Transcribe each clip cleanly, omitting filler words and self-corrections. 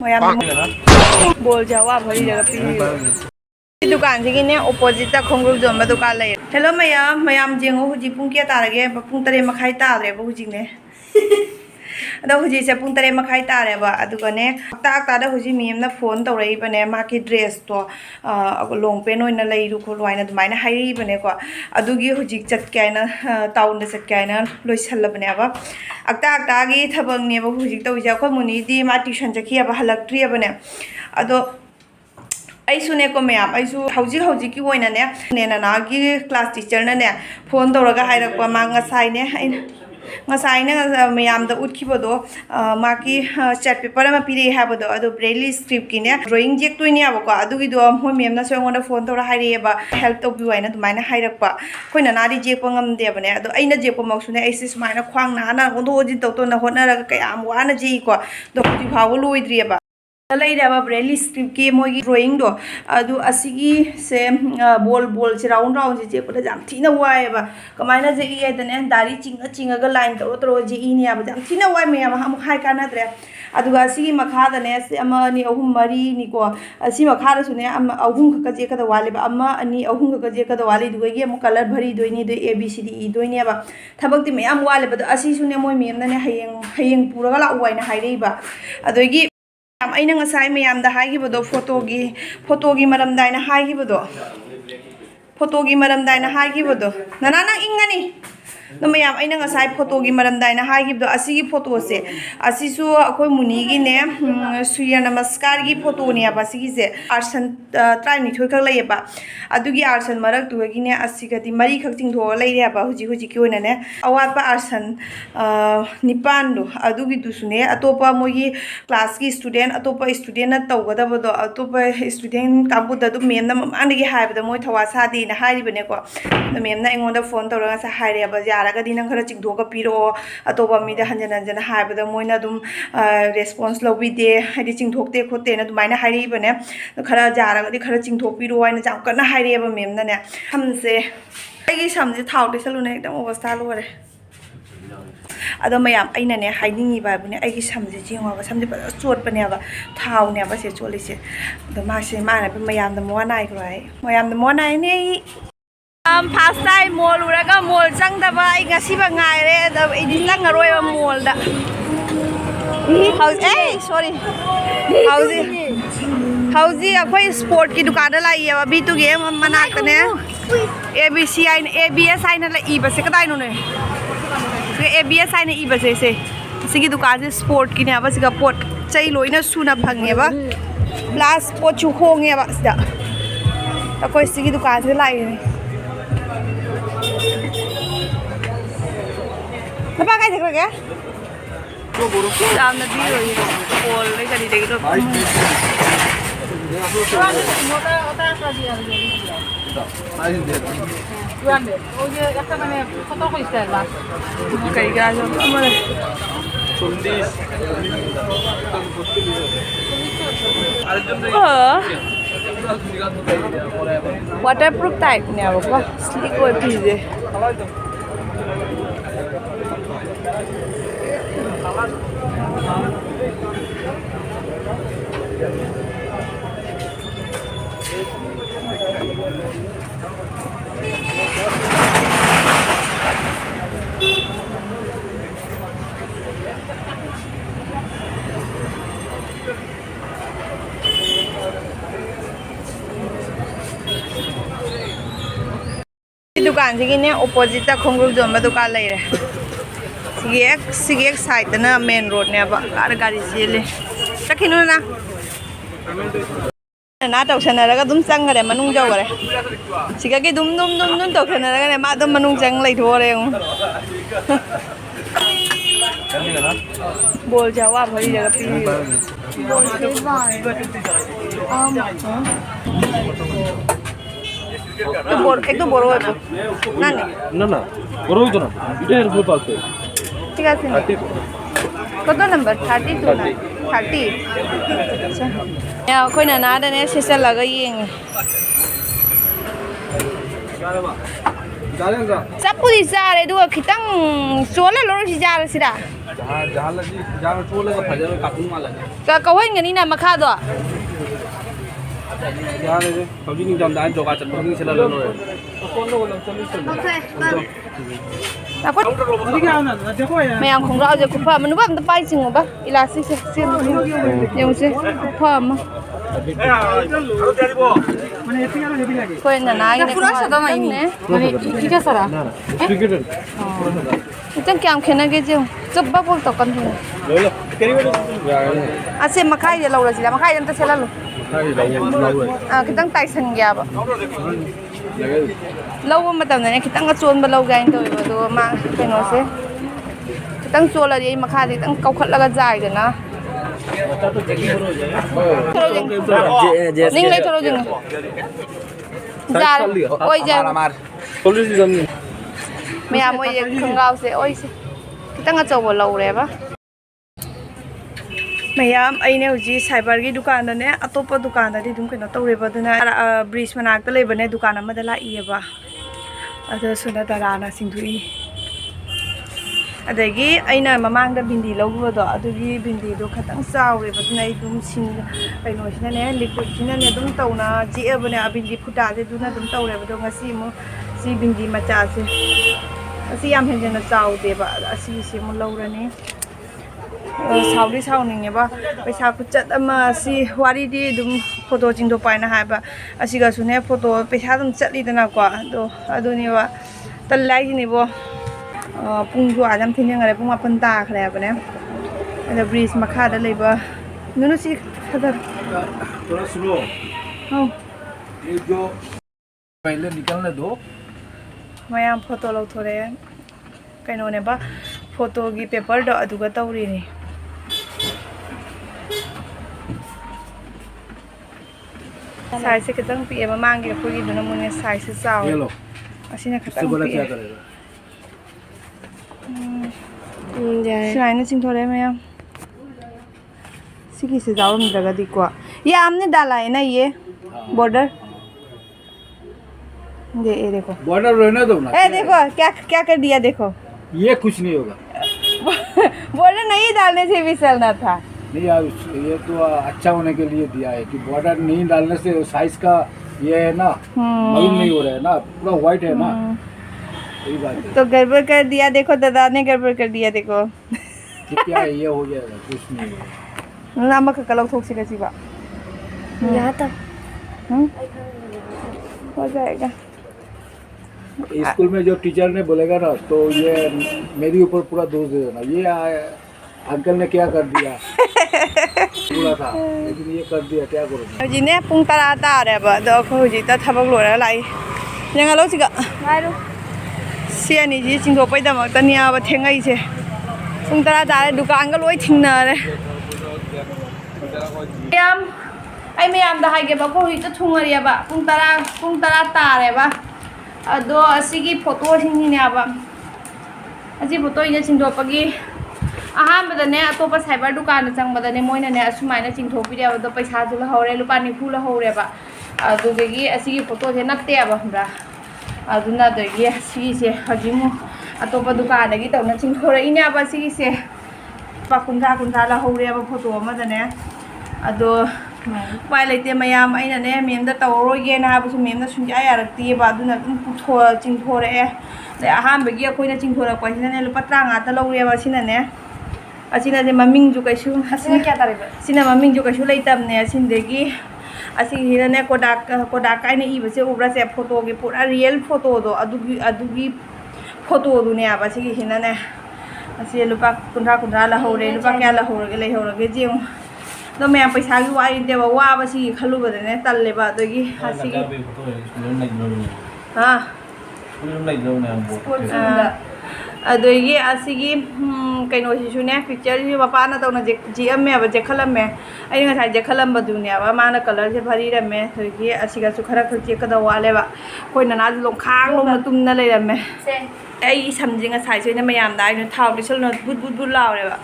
ꯃꯌꯥꯝ ꯕꯣꯜ ꯖꯋꯥ ꯚꯔꯤꯗꯒ ꯄꯤ दुकान से किने ऑपोजिट ता खोंगुल जोंबा दुकान लय हेलो मयाम जेंगो हुजी पुंग के तारगे पुंग 3 मखाई तारे बा हुजी ने अदा हुजी से पुंग 3 मखाई तारे बा अदुगने ता हुजी मियम ना फोन तौरई बने माकी ड्रेस तो लॉन्ग पेन ओइना लैरु खोलवाइना दुमाइना हाइरी बने को अदुगी हुजी चट काइना टाउन चट काइना लोइसल बने बा अक्ता गी थबंग ने बा हुजी तौजा खो मुनी दी मा ट्यूशन जखिया बा हलक्ट्री बने अदो ऐसुने को मैम ऐसु हौजी की होइना ने नानागी क्लास टीचर ने फोन तौरगा हाइरक्पा मा ngसाइने ngसाइने मैम द उठखिबदो माकी चार्ट पेपर अमा पिरे हाबदो अदो ब्रेली स्क्रिप्ट की ने ड्राइंग जेक तुइने आबको अदुगी दो मोय मैम ना सोंगोंदा फोन तौरा हाइरेबा हेल्प तौबि वाइना दुमाइना हाइरक्पा खोइना नारी जेक पंगम देबने अदो अइना जेक पमक्सुने ऐसे सुमाइना ख्वांग नाना ओदो जिन तौतो ना होनरगा कयाम वाना जेको दो हुजि फावो लोइद्रियबा ब्रेली स्क्रिप्ट की मोगी ड्राइंग दो अदु असिगी से बोल से राउंड से जेपदा जाम थीना वायबा कमाइना जे इयदने दारी चिंगा लाइन तरो जे इने आबा जाम थीना वाय मैम हम हाय कानाद्रे अदुगा असिगी मखादने से अमा नि अहुम मरी निको असि मखादा सुने अमा अहुम खक जे कदा वालेबा अमा अनि अहुम खक जे कदा वाले दुगेगी अमु कलर भरी दोइनी दो A B C D E दोइनेबा थबक्ति मैम वालेबा असि सुने मोय मैम ने हयेंग पुरगा ला वाइना हाइरेबा अदोगी अइना ngसाइ मैम दा हाइगिबदो फोटोगी मरमदा आइना हाइगिबदो फोटोगी मरमदा आइना हाइगिबदो नाना नंग इंगनी no मैम अइना ngसाइ फोटोगी मरमदा आइना हाइगिबदो असिगी फोटो से असिसु अखोय मुनिगी ने सूर्य नमस्कार की फोटो ने आबा सिगी से आर्सन ट्राइनि थोय खक लयबा अदुगी आर्सन मरक तुगी ने असिगदी मरी खक चिंगथो लैरे आबा हुजी की ओइना ने अवातपा आर्सन निपान दो अदुगी दुसुने अतोपा मोगी क्लास की स्टूडेंट अतोपा स्टूडेंट न तौगदबदो अतोपा स्टूडेंट काबुदा दु मैम न मांदगी हाइबदा मोय थवा सादी न हाइरिबने को मैम न एंगोंदा फोन तौरगा सा हाइरे आबा यारगदी नंग खरा चिंगथोगा पिरो अतोपा मीदा हंजन हाइबदा मोयना दुम रेस्पॉन्स लौबिदे हाइदि चिंगथोकते खोते न दुमाइना हाइरिबने खरा यारगदी खरा चिंगथोपिरो हाइना जाम कना हाइरेबा मैम न ने हमसे आइगी समजे थाउते सलुने एकदम अवस्था लोरे अदो मैम अइनाने हाइनिंगी बाबुने आइगी समजे जेंगवा समजे बड़ा चोटपनेबा थाउनेबा से चोलिसे अदो मासे माना मैम द मोनाइ खराय मैम द मोनाइ ने फर्स्ट टाइम मॉल उरगा मॉल चंगदबा आई गसिबा ngaire द इदि चंगरोय मॉल दा सॉरी हाउजी अखोय स्पोर्ट की दुकान लाइए बी टू गेम मनाकने एबीसी आइन एबीएस आइन ला इबसे कदाइनो ने एबीएस आइन इबसे से सिगी दुकान से स्पोर्ट की ने अब सिगा पोट चै लोइना सुना फंगेबा प्लस पोट छु होंगेबा सिदा अखोय सिगी दुकान से लाइए Apa kai thak lage? Jam na bi hoyi bol le kari degi to. Mota ota ka diya hoyi. Ai de. Grande. Oye, esta mane photo ko style ba. Kai ga jo amare. 40. Waterproof type ne abo ko. Slick hoy pize. दुकान से किने opposite ता खोंगुल जोंबा दुकान लय रे सिगे एक side ना मेन रोड ने अब गाड़ी चेले चखिनु ना ना तौसनरगा दुम चंगरे मनुंग जौगरे सिगा के दुम तौसनरगा ने मा दुम मनुंग चंग लैथोरे बोल जावा भरी जगह पी बोल एक तो बड़ो है ना ना बड़ो ही तो ना इधर हो पाते ठीक है कत नंबर 32 ना 30 अच्छा या कोई ना ना ने से लगा येंगे सब पूरी सारे दो खितंग सोले लोर सी जा रसिदा जहाँ लगी जहाँ टोल लगा फजा में काटून वाला है कौन गनी ना मखा दो जहाँ ले फौजी नहीं जानता है जोगा चल फौजी चला लो कौन लोग चल चल मैं आम खंग राव जे कुफा मनु बा मत पाई सिंग बा इलास्टिक से यंग से कुफा म कोई ना ना ये पूरा सदा नहीं ने ठीक है सरा क्रिकेटर इतन क्या हम खेना के जो जब बा बोल तो कन ले लो करी बेटा असे मखाई जे लौरा सिला मखाई जन त सेला लो खितंग टाइसन गया बा लौबा मतमने खितंग चोनबा लौगाइन तोइबा दो मा कइनोसे खितंग चोलदि आई मखादि खितंग कौखटलगा जाइदना निंग ले थोरो जिंग जार ओइ जा पुलिस जमी मैम ओइ खंगाव से ओइ से खितंग अचौबा लौरेबा मैम अने हूँ साइबर की दुकान ने अतोप दुकान कहीं तौरेबना ब्रिज मनाक लेबने दुकान लाइएब अना दराना सिंधुई अदगी अना ममांग भिंडी लौबदो भिंडी खतंग चावरेबना कईने लिक्विड तौना जीबने भिंडी फुटासे तौरेबदो भिंडी मचासे याम हेंजन चावदेब लौरने साउदी साउनिंगेबा पैसा खुचत वारीदी फोटो चिंदो पाइना हाबा असिगासुने फोटो पैसा चलीदनाको अदुनेबा तल्लाइनिबो पुंगु आदम थिनेंगरे पुंग 8 ताखरेबने अदा ब्रिज मखादा लेबा नुनु सि खदर थोड़ा स्लो हां ये जो पहले निकलने दो मयाम फोटो लौथोरे कइनोनेबा फोटो की पेपर दो अदुगा तौरीनी साइज से कितना पी है मांगे कोई दोनों मुझे साइज से चाव ये लो असीने इससे खत्म बड़ा पी क्या करेगा सुनाइने चिंथोरे में सिकी से जाओ मिलेगा दिक्वा ये आमने डाला है ना ये बॉर्डर ये देखो बॉर्डर रहने दो ना ए देखो क्या क्या कर दिया देखो ये कुछ नहीं होगा बॉर्डर नहीं डालने से भी चलना था नहीं यार ये तो अच्छा होने के लिए दिया है कि बॉर्डर नहीं डालने से साइज का ये है ना मालूम नहीं हो रहा है ना पूरा व्हाइट है ना यही बात है तो गड़बड़ कर दिया देखो दादा ने गड़बड़ कर दिया देखो कि क्या है ये हो जाएगा कुछ नहीं होगा नमक का कलर थोक से सिवा यहाँ तक हो जाएगा स्कूल में जो टीचर ने बोलेगा ना तो ये मेरे ऊपर पूरा दोष दे देना ये अंकल ने क्या कर दिया पूरा था लेकिन ये कर दिया क्या करूँ जिन्हें पुंग तरा तारेबा दो खोजी ता थबक लोरा लाई यंगा लो सिगा लाइरो सियानी जी चिंगोपै दमक्तनी आबा थेंगै से पुंग तरा तारे दुकान का लोई थिंगनारे याम आई मयाम दा हाइगे बा खोजी ता थुंगरियाबा पुंग तरा तारेबा अदो असिगी फोटो सिंगिनेबा असी फोटो इने चिंदोपगी अहानबदने अतोप साइबर दुकान चंगबदने मोइनने असुमाइना चिंथोपिरेबदो पैसाजु लहौरे लुपा 90 लहौरेबा अदुगि असिगी फोटो से नत्तेबा हमरा अदुना दगी असिसे हजिमु अतोप दुकान दगी तौना चिंथोरइनेबा असिगिसे पाकुंधा कुंधा लहौरेबा फोटो अमदने अदो पाइ लेते मयाम अइनने मेमदा तौरोगेना हाबसु मेमदा सुंजा यारक्तिबा अदुना तुम पुथो चिंथोरे अहानबगी अखोइना चिंथोरक्पसिने लुपा 35 ता लौरेबा सिनने असिना जे ममिंग जो कैसु असिना क्या तारेबा सिना ममिंग जो कैसु लेतमने असिनदेगी असिने कोडाक काइने इबसे उब्रा से फोटो के पूरा रियल फोटो दो अदुगी फोटो दुने आबा सिगी हिनाने असि लुपा 15 लहौरे लुपा क्या लहौरगे लेहौरगे जेउ तो मैं पैसा की वाई देबा वाबा सिगी खलुबदने तल्लेबा अदगी असिगी हां अदगी असिगी कइनोसिसुने पिक्चर जी मपाना तौना जीएमए अब जेखलमे आई nga sai जेखलमबदुने अब माना कलर से भरीरमे थोगी असिगासु खरा चेकदा वालेबा कोइना ना लोंखांग लोंना तुमना लेरमे आई समजिंगा sai सोइना मयाम दा आइनो थाव दिसलनो बुद बुद बुद लावरेबा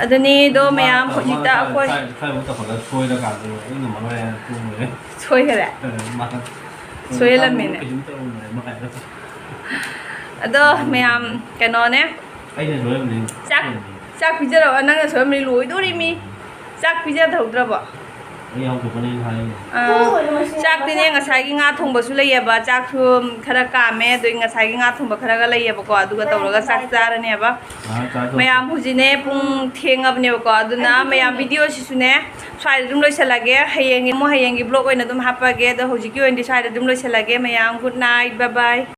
अदनी दो मयाम खोजिता अखोय सोइखरे सोइलमेने अदो मयाम कनोने चाक ꯆꯥꯛ ꯄꯤꯖꯔꯕ ꯅꯪꯅ ꯁꯣꯏꯔꯝꯃꯤ ꯂꯣꯏꯗꯣꯔꯤꯃꯤ ꯆꯥꯛ ꯄꯤꯖꯊꯧꯗ꯭ꯔꯕꯣ Ini yang tu pun ini hai. ꯆꯥꯛꯇꯤꯅꯦ ꯉꯁꯥꯏꯒꯤ ꯉꯥ ꯊꯣꯡꯕꯁꯨ ꯂꯩꯌꯦꯕ ꯆꯥꯛꯁꯨ ꯈꯔ ꯀꯥꯝꯃꯦ ꯑꯗꯨꯒꯤ ꯉꯁꯥꯏꯒꯤ ꯉꯥ ꯊꯣꯡꯕ ꯈꯔꯒ ꯂꯩꯌꯦꯕꯀꯣ ꯑꯗꯨꯒ ꯇꯧꯔꯒ ꯆꯥꯛ ꯆꯥꯔꯅꯦꯕ ꯃꯌꯥꯝ ꯍꯧꯖꯤꯛꯅꯦ ꯄꯨꯡ ꯊꯦꯡꯉꯕꯅꯦꯕꯀꯣ ꯑꯗꯨꯅ ꯃꯌꯥꯝ ꯚꯤꯗꯤꯑꯣꯁꯤꯁꯨꯅꯦ ꯁ꯭ꯋꯥꯏꯗ ꯑꯗꯨꯝ ꯂꯣꯏꯁꯤꯜꯂꯒꯦ ꯍꯌꯦꯡꯒꯤ ꯕ꯭ꯂꯣగ్ ꯑꯣꯏꯅ ꯑꯗꯨꯝ ꯍꯥꯞꯄꯒꯦ ꯑꯗꯣ ꯍꯧꯖꯤꯛꯀꯤ ꯑꯣꯏꯅꯗꯤ ꯁ꯭ꯋꯥꯏꯗ ꯑꯗꯨꯝ ꯂꯣꯏꯁꯤꯜꯂꯒꯦ ꯃꯌꯥꯝ ꯒꯨꯗ ꯅꯥꯏꯠ ꯕꯥꯏ ꯕꯥꯏ